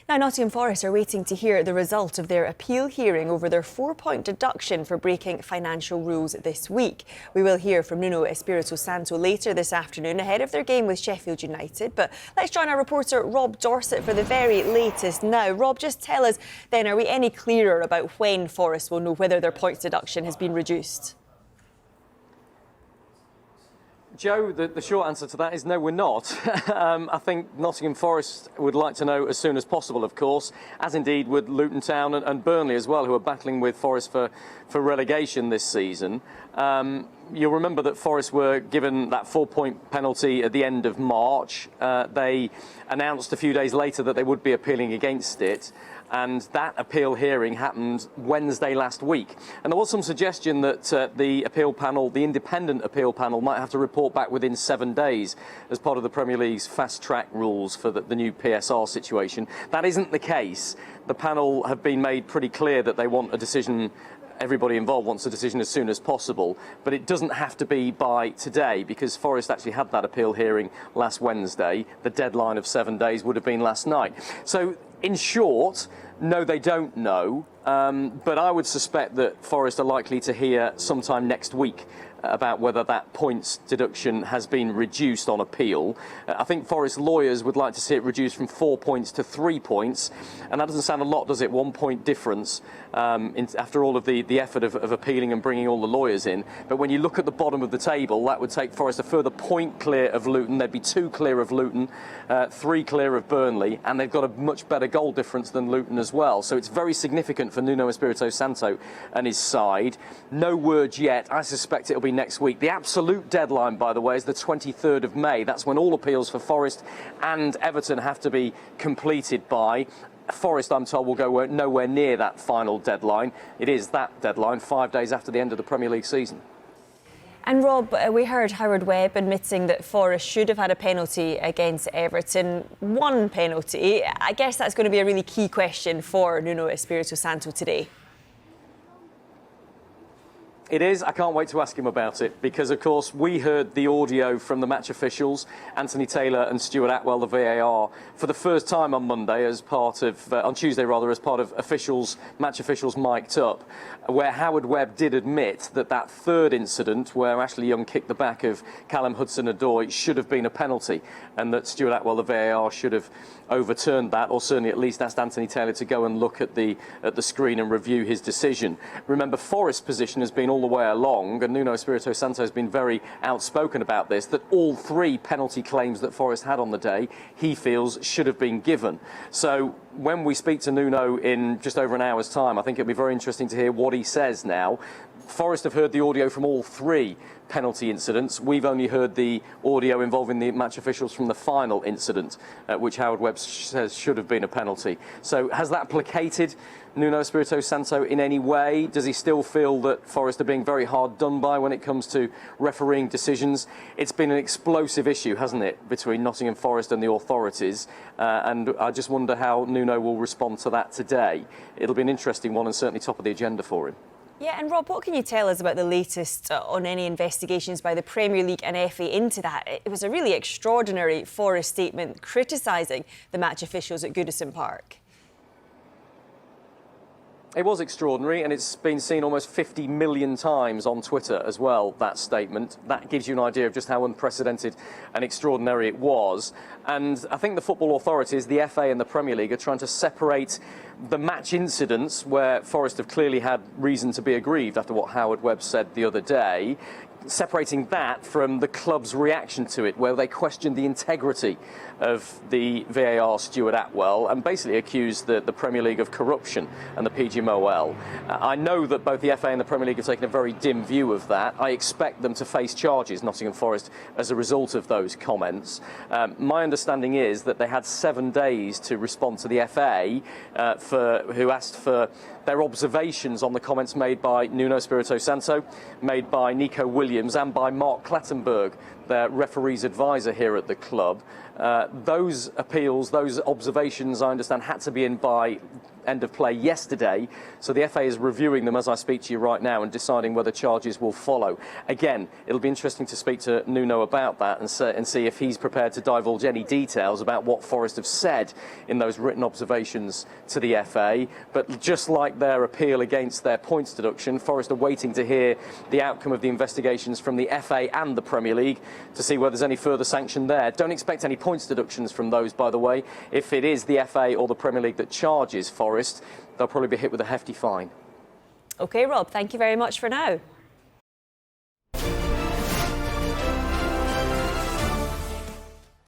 Now, Nottingham Forest are waiting to hear the result of their appeal hearing over their 4-point deduction for breaking financial rules this week. We will hear from Nuno Espirito Santo later this afternoon ahead of their game with Sheffield United. But let's join our reporter Rob Dorsett for the very latest now. Rob, just tell us then, are we any clearer about when Forest will know whether their points deduction has been reduced? Joe, the short answer to that is no, we're not. I think Nottingham Forest would like to know as soon as possible, of course, as indeed would Luton Town and Burnley as well, who are battling with Forest for relegation this season. You'll remember that Forest were given that 4-point penalty at the end of March. They announced a few days later that they would be appealing against it. And that appeal hearing happened Wednesday last week. And there was some suggestion that the appeal panel, the independent appeal panel, might have to report back within 7 days as part of the Premier League's fast-track rules for the new PSR situation. That isn't the case. The panel have been made pretty clear that they want a decision. Everybody involved wants a decision as soon as possible, but it doesn't have to be by today because Forest actually had that appeal hearing last Wednesday. The deadline of 7 days would have been last night. So, in short, no, they don't know, but I would suspect that Forest are likely to hear sometime next week about whether that points deduction has been reduced on appeal. I think Forest lawyers would like to see it reduced from 4 points to 3 points, and that doesn't sound a lot, does it? 1 point difference after all of the effort of appealing and bringing all the lawyers in. But when you look at the bottom of the table, that would take Forest a further point clear of Luton. There'd be 2 clear of Luton, 3 clear of Burnley, and they've got a much better goal difference than Luton as well. So it's very significant for Nuno Espirito Santo and his side. No word yet. I suspect it'll be next week. The absolute deadline, by the way, is the 23rd of May. That's when all appeals for Forest and Everton have to be completed by. Forest, I'm told, will go nowhere near that final deadline. It is that deadline 5 days after the end of the Premier League season. And Rob, we heard Howard Webb admitting that Forest should have had a penalty against Everton. 1 penalty. I guess that's going to be a really key question for Nuno Espirito Santo today. It is. I can't wait to ask him about it because, of course, we heard the audio from the match officials, Anthony Taylor and Stuart Atwell, the VAR, for the first time on Monday as part of, on Tuesday rather, as part of match officials mic'd up, where Howard Webb did admit that that third incident where Ashley Young kicked the back of Callum Hudson-Odoi should have been a penalty and that Stuart Atwell, the VAR, should have overturned that, or certainly at least asked Anthony Taylor to go and look at the screen and review his decision. Remember, Forest's position has been all the way along, and Nuno Espirito Santo has been very outspoken about this, that all 3 penalty claims that Forest had on the day, he feels should have been given. So when we speak to Nuno in just over an hour's time, I think it'll be very interesting to hear what he says now. Forest have heard the audio from all 3 penalty incidents. We've only heard the audio involving the match officials from the final incident, which Howard Webb says should have been a penalty. So has that placated Nuno Espirito Santo in any way? Does he still feel that Forest are being very hard done by when it comes to refereeing decisions? It's been an explosive issue, hasn't it, between Nottingham Forest and the authorities, and I just wonder how Nuno will respond to that today. It'll be an interesting one and certainly top of the agenda for him. Yeah, and Rob, what can you tell us about the latest on any investigations by the Premier League and FA into that? It was a really extraordinary Forest statement criticising the match officials at Goodison Park. It was extraordinary, and it's been seen almost 50 million times on Twitter as well, that statement. That gives you an idea of just how unprecedented and extraordinary it was. And I think the football authorities, the FA and the Premier League, are trying to separate the match incidents where Forest have clearly had reason to be aggrieved after what Howard Webb said the other day, separating that from the club's reaction to it, where they questioned the integrity of the VAR Stuart Atwell and basically accused the Premier League of corruption and the PGMOL. I know that both the FA and the Premier League have taken a very dim view of that. I expect them to face charges, Nottingham Forest, as a result of those comments. My understanding is that they had 7 days to respond to the FA, who asked for their observations on the comments made by Nuno Espirito Santo, made by Nico Williams and by Mark Clattenburg, their referee's advisor here at the club. Those appeals, those observations, I understand, had to be in by end of play yesterday, so the FA is reviewing them as I speak to you right now and deciding whether charges will follow. Again, it'll be interesting to speak to Nuno about that and see if he's prepared to divulge any details about what Forest have said in those written observations to the FA. But just like their appeal against their points deduction, Forest are waiting to hear the outcome of the investigations from the FA and the Premier League to see whether there's any further sanction there. Don't expect any points deductions from those, by the way. If it is the FA or the Premier League that charges Forest, they'll probably be hit with a hefty fine. OK, Rob, thank you very much for now.